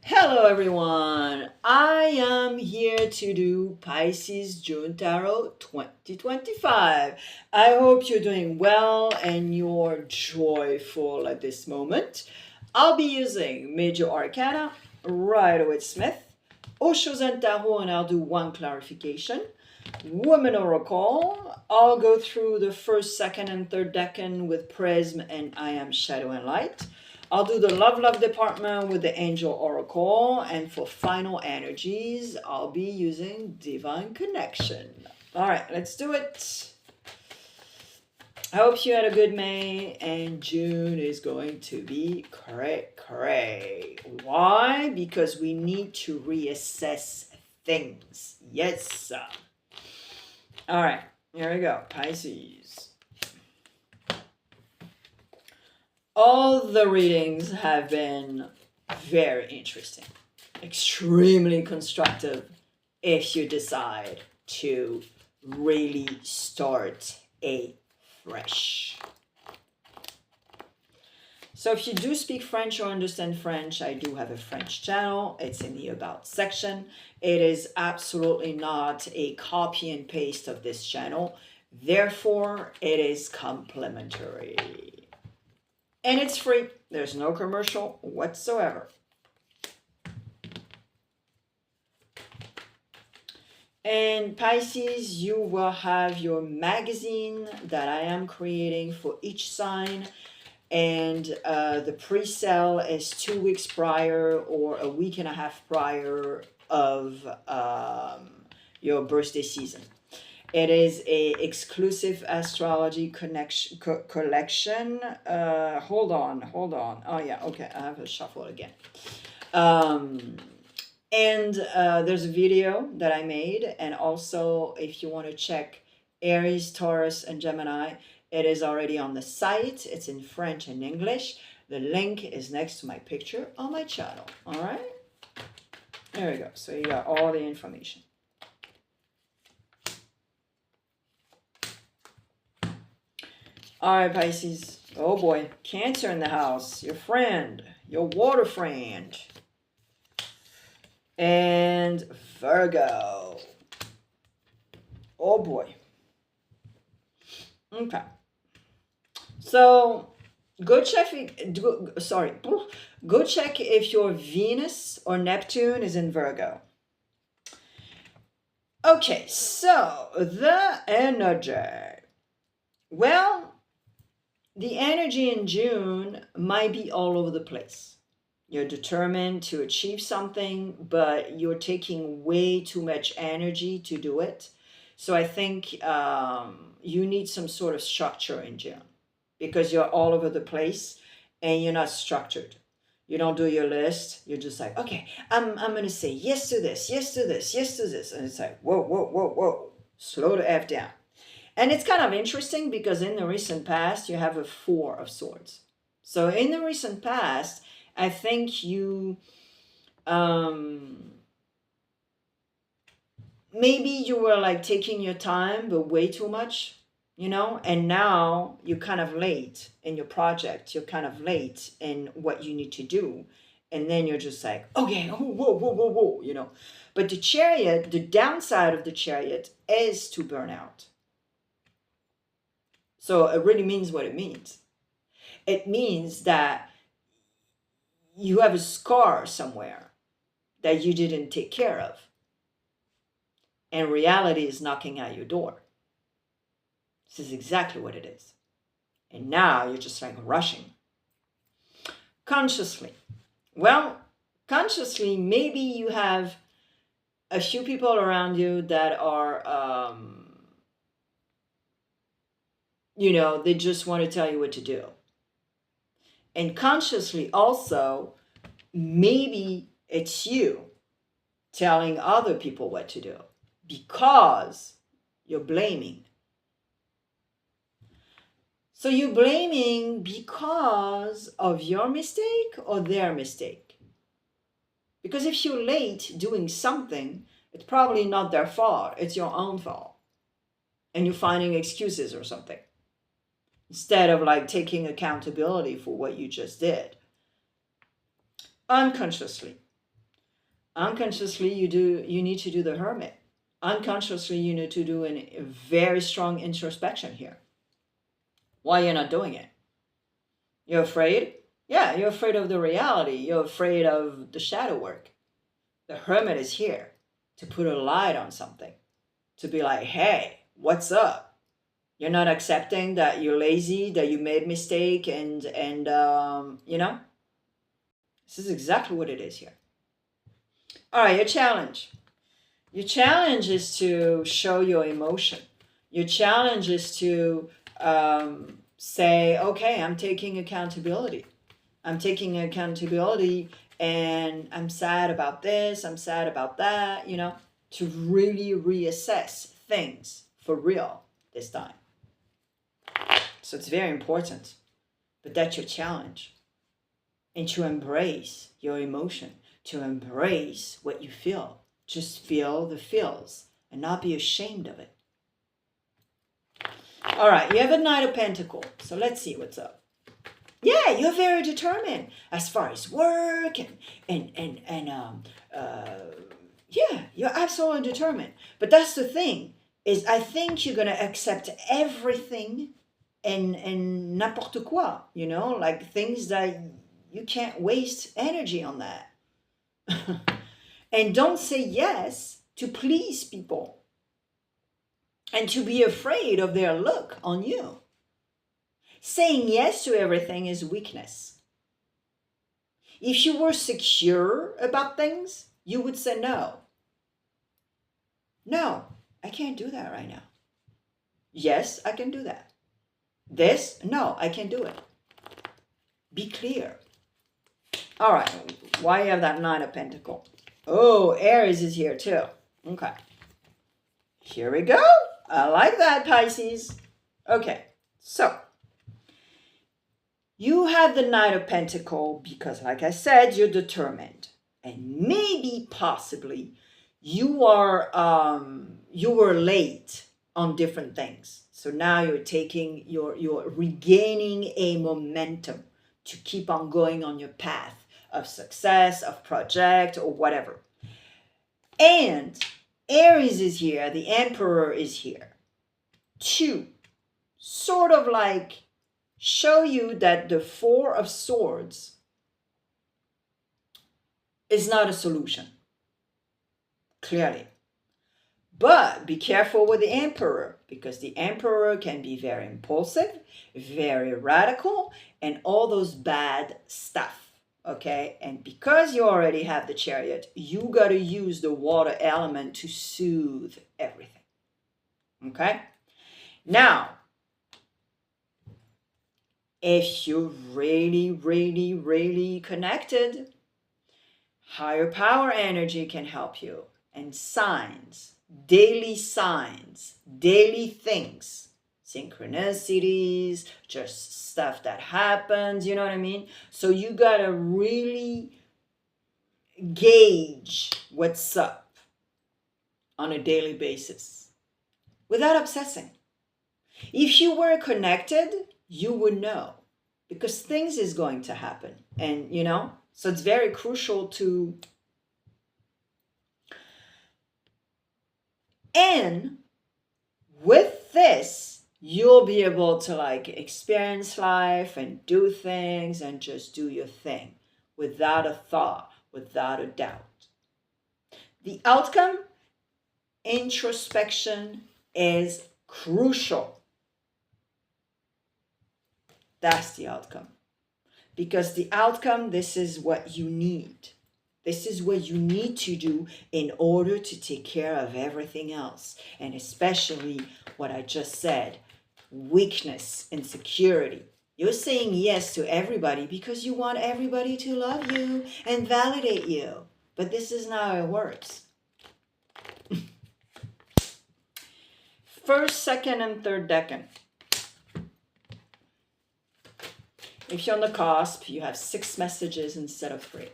Hello, everyone. I am here to do Pisces June Tarot 2025. I hope you're doing well and you're joyful at this moment. I'll be using Major Arcana, Rider-Waite Smith, Osho's and Tarot, and I'll do one clarification. Woman Oracle. I'll go through the first, second, and third decan with Prism and I Am Shadow and Light. I'll do the love department with the Angel Oracle, and for final energies, I'll be using Divine Connection. All right, let's do it. I hope you had a good May, and June is going to be cray. Why? Because we need to reassess things. Yes. All right, here we go, Pisces. All the readings have been very interesting, extremely constructive if you decide to really start afresh. So if you do speak French or understand French, I do have a French channel. It's in the About section. It is absolutely not a copy and paste of this channel. Therefore, it is complimentary. And it's free. There's no commercial whatsoever. And Pisces, you will have your magazine that I am creating for each sign. And the pre-sale is 2 weeks prior or a week and a half prior of your birthday season. It is a exclusive astrology collection. Hold on. Oh yeah, okay, I have a shuffle again. And there's a video that I made, and also if you want to check Aries, Taurus, and Gemini, it is already on the site. It's in French and English. The link is next to my picture on my channel. All right, there we go. So you got all the information. All right, Pisces. Oh boy, Cancer in the house. Your friend, your water friend. And Virgo. Oh boy. Okay. So go check. Go check if your Venus or Neptune is in Virgo. Okay, so the energy. Well, the energy in June might be all over the place. You're determined to achieve something, but you're taking way too much energy to do it. So I think you need some sort of structure in June because you're all over the place and you're not structured. You don't do your list. You're just like, okay, I'm going to say yes to this, yes to this, yes to this. And it's like, whoa. Slow the F down. And it's kind of interesting because in the recent past, you have a 4 of Swords. So in the recent past, I think you, maybe you were like taking your time, but way too much, and now you're kind of late in your project. You're kind of late in what you need to do. And then you're just like, okay, whoa. But the Chariot, the downside of the Chariot is to burn out. So it really means what it means. It means that you have a scar somewhere that you didn't take care of. And reality is knocking at your door. This is exactly what it is. And now you're just like rushing. Consciously. Well, consciously, maybe you have a few people around you that are, they just want to tell you what to do. And consciously also, maybe it's you telling other people what to do because you're blaming. So you're blaming because of your mistake or their mistake. Because if you're late doing something, it's probably not their fault. It's your own fault. And you're finding excuses or something, instead of like taking accountability for what you just did. Unconsciously. Unconsciously, you need to do the hermit. Unconsciously, you need to do a very strong introspection here. Why you're not doing it? You're afraid? Yeah, you're afraid of the reality. You're afraid of the shadow work. The hermit is here to put a light on something, to be like, hey, what's up? You're not accepting that you're lazy, that you made mistake, and you know, this is exactly what it is here. All right, your challenge. Your challenge is to show your emotion. Your challenge is to say, okay, I'm taking accountability. I'm taking accountability, and I'm sad about this, I'm sad about that, you know, to really reassess things for real this time. So it's very important, but that's your challenge. And to embrace your emotion, to embrace what you feel. Just feel the feels and not be ashamed of it. All right, you have a Knight of Pentacles. So let's see what's up. Yeah, you're very determined as far as work yeah, you're absolutely determined. But that's the thing, is I think you're gonna accept everything and n'importe quoi, you know, like things that you can't waste energy on that. And don't say yes to please people and to be afraid of their look on you. Saying yes to everything is weakness. If you were secure about things, you would say no. No, I can't do that right now. Yes, I can do that. This, no, I can't do it. Be clear. All right, why you have that Nine of Pentacles? Oh, Aries is here too. Okay. Here we go. I like that, Pisces. Okay, so you have the Knight of Pentacles because, like I said, you're determined. And maybe, possibly, you were late on different things. So now you're regaining a momentum to keep on going on your path of success, of project, or whatever. And Aries is here, the Emperor is here to sort of like show you that the Four of Swords is not a solution, clearly. But be careful with the Emperor, because the Emperor can be very impulsive, very radical, and all those bad stuff, okay? And because you already have the Chariot, you got to use the water element to soothe everything, okay? Now, if you're really, really, really connected, higher power energy can help you. And signs, daily things, synchronicities, just stuff that happens, you know what I mean? So you gotta really gauge what's up on a daily basis without obsessing. If you were connected, you would know, because things is going to happen. And, you know, so it's very crucial to... And with this, you'll be able to like experience life and do things and just do your thing without a thought, without a doubt. The outcome, introspection, is crucial. That's the outcome. Because the outcome, this is what you need. This is what you need to do in order to take care of everything else. And especially what I just said, weakness, insecurity. You're saying yes to everybody because you want everybody to love you and validate you. But this is not how it works. First, second, and third decan. If you're on the cusp, you have 6 messages instead of 3.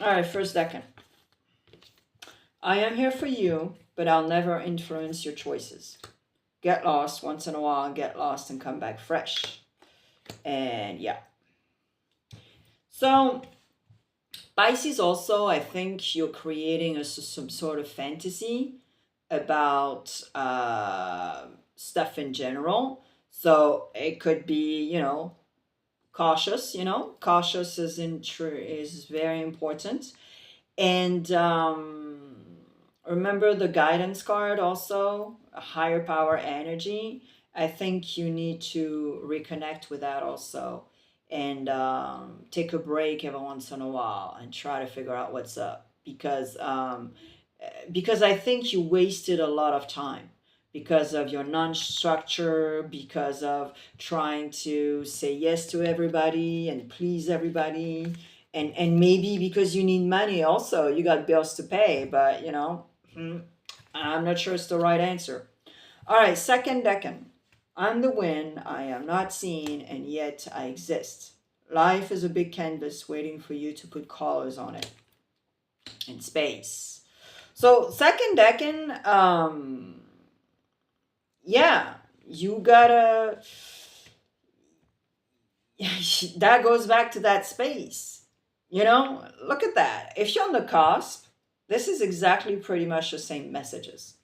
All right, first decan. I am here for you, but I'll never influence your choices. Get lost once in a while, get lost and come back fresh. And yeah. So Pisces also, I think you're creating some sort of fantasy about stuff in general. So it could be, cautious. Cautious is very important. And remember the guidance card also, a higher power energy. I think you need to reconnect with that also, and take a break every once in a while and try to figure out what's up, because I think you wasted a lot of time because of your non-structure, because of trying to say yes to everybody and please everybody, and maybe because you need money also. You got bills to pay, but I'm not sure it's the right answer. All right, second decan. I'm the wind, I am not seen, and yet I exist. Life is a big canvas waiting for you to put colors on it in space. So second decan, yeah, you gotta, that goes back to that space. Look at that. If you're on the cusp, this is exactly pretty much the same messages.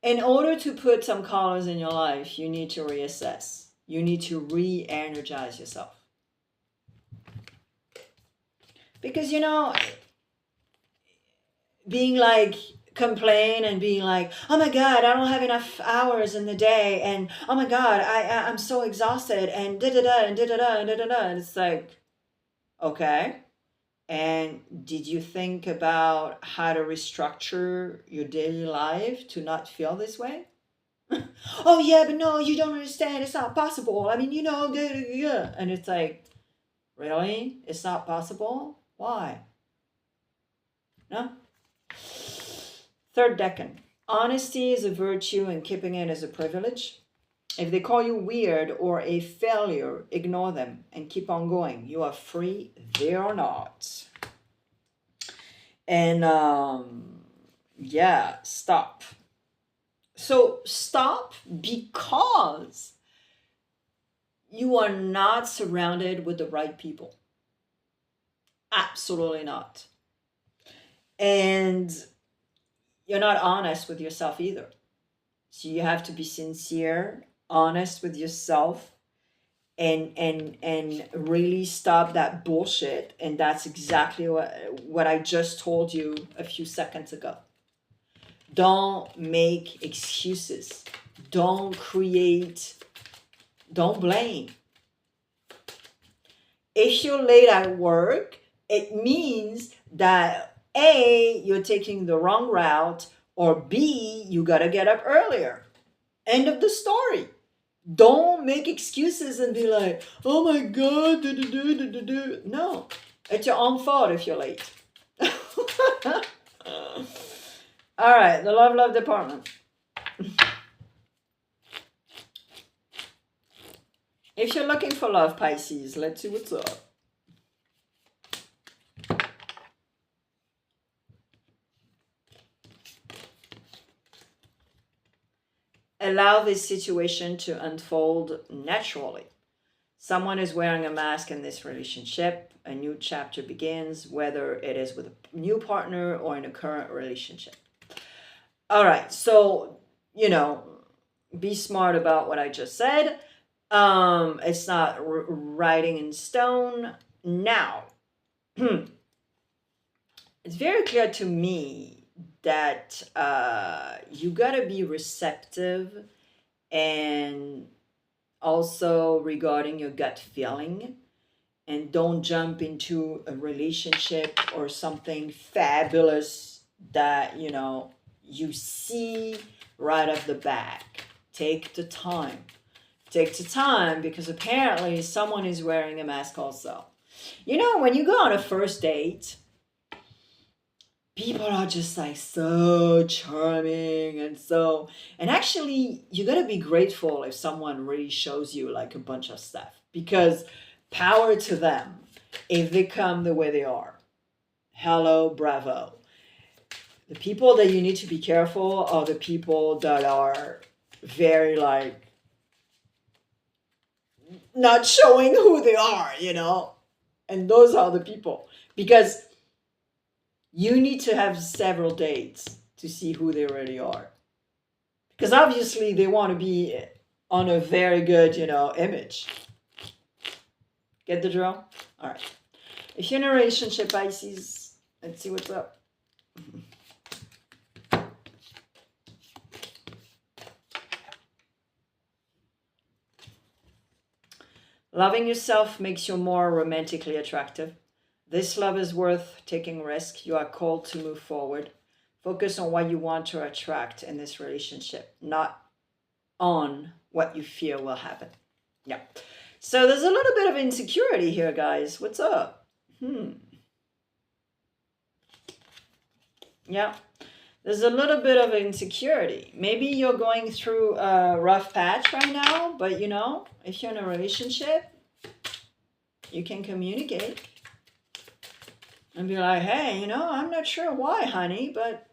In order to put some colors in your life, you need to reassess. You need to re-energize yourself. Because, being like, complain and being like, oh my God, I don't have enough hours in the day. And oh my God, I'm so exhausted and da-da-da and da-da-da and da-da-da. And it's like, okay. And did you think about how to restructure your daily life to not feel this way? Oh yeah, but no, you don't understand. It's not possible. I mean, and it's like, really? It's not possible? Why? No? Third decan. Honesty is a virtue and keeping it is a privilege. If they call you weird or a failure, ignore them and keep on going. You are free, they are not. And yeah, stop. So stop because you are not surrounded with the right people. Absolutely not. And you're not honest with yourself either. So you have to be sincere, honest with yourself, and really stop that bullshit. And that's exactly what I just told you a few seconds ago. Don't make excuses. Don't blame. If you're late at work, it means that A, you're taking the wrong route, or B, you gotta get up earlier. End of the story. Don't make excuses and be like, oh my God, No, it's your own fault if you're late. All right, the love department. If you're looking for love, Pisces, let's see what's up. Allow this situation to unfold naturally. Someone is wearing a mask in this relationship. A new chapter begins, whether it is with a new partner or in a current relationship. All right, so, be smart about what I just said. It's not writing in stone. Now, it's very clear to me that you gotta be receptive, and also regarding your gut feeling, and don't jump into a relationship or something fabulous that you see right off the bat. Take the time because apparently someone is wearing a mask also. When you go on a first date, people are just like so charming and actually you gotta be grateful if someone really shows you like a bunch of stuff, because power to them if they come the way they are. Hello, bravo. The people that you need to be careful are the people that are very like not showing who they are, and those are the people, because you need to have several dates to see who they really are. Because obviously they want to be on a very good, image. Get the drill? All right. If you're in a relationship, Pisces, let's see what's up. Loving yourself makes you more romantically attractive. This love is worth taking risk. You are called to move forward. Focus on what you want to attract in this relationship, not on what you feel will happen. Yeah. So there's a little bit of insecurity here, guys. What's up? Yeah. There's a little bit of insecurity. Maybe you're going through a rough patch right now, but if you're in a relationship, you can communicate and be like, hey, I'm not sure why, honey, but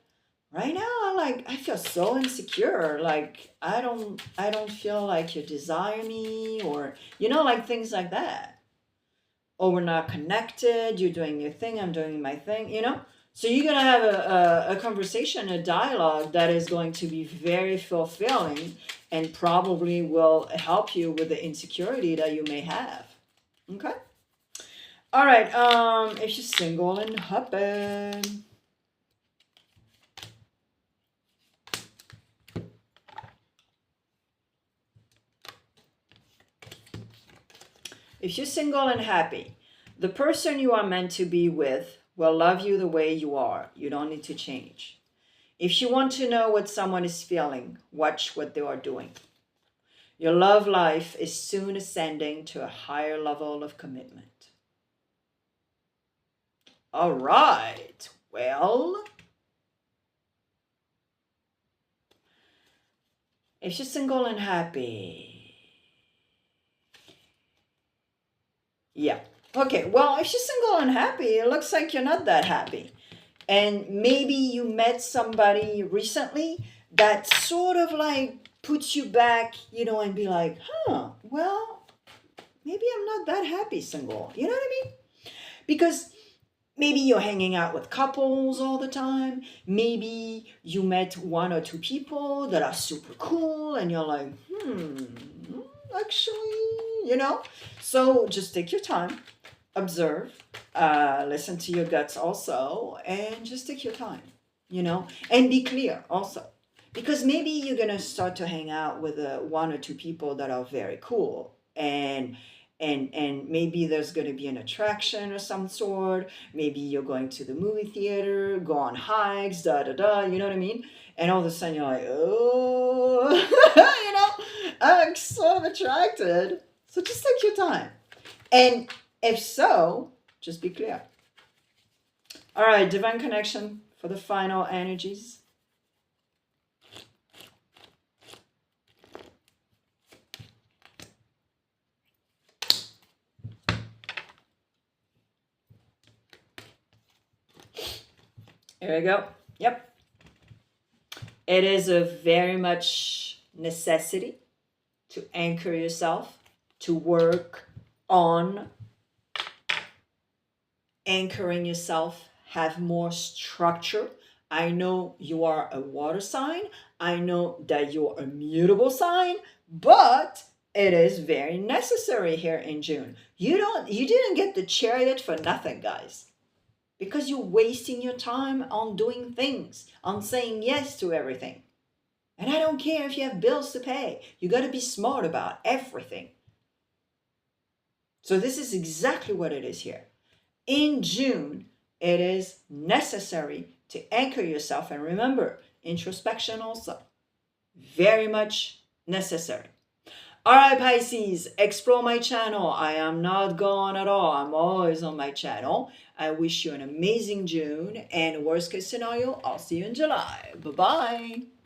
right now I feel so insecure. Like I don't feel like you desire me, or like things like that. Or we're not connected, you're doing your thing, I'm doing my thing, So you're going to have a conversation, a dialogue that is going to be very fulfilling and probably will help you with the insecurity that you may have. Okay? All right. If you're single and happy. If you're single and happy, the person you are meant to be with will love you the way you are. You don't need to change. If you want to know what someone is feeling, watch what they are doing. Your love life is soon ascending to a higher level of commitment. All right. Well, if you're single and happy. Yeah. Okay, well, if you're single and happy, it looks like you're not that happy. And maybe you met somebody recently that sort of like puts you back, and be like, well, maybe I'm not that happy single. You know what I mean? Because maybe you're hanging out with couples all the time. Maybe you met one or two people that are super cool and you're like, actually, So just take your time. Observe, listen to your guts also, and just take your time, and be clear also. Because maybe you're going to start to hang out with one or two people that are very cool, and maybe there's going to be an attraction of some sort. Maybe you're going to the movie theater, go on hikes, you know what I mean? And all of a sudden you're like, oh, I'm so attracted. So just take your time. And if so, just be clear. All right, divine connection for the final energies. Here we go. Yep. It is a very much necessity to anchor yourself, to work on anchoring yourself, have more structure. I know you are a water sign. I know that you're a mutable sign, but it is very necessary here in June. You didn't get the Chariot for nothing, guys. Because you're wasting your time on doing things, on saying yes to everything. And I don't care if you have bills to pay. You got to be smart about everything. So this is exactly what it is here. In June, it is necessary to anchor yourself. And remember, introspection also. Very much necessary. All right, Pisces, explore my channel. I am not gone at all. I'm always on my channel. I wish you an amazing June, and worst case scenario, I'll see you in July. Bye bye.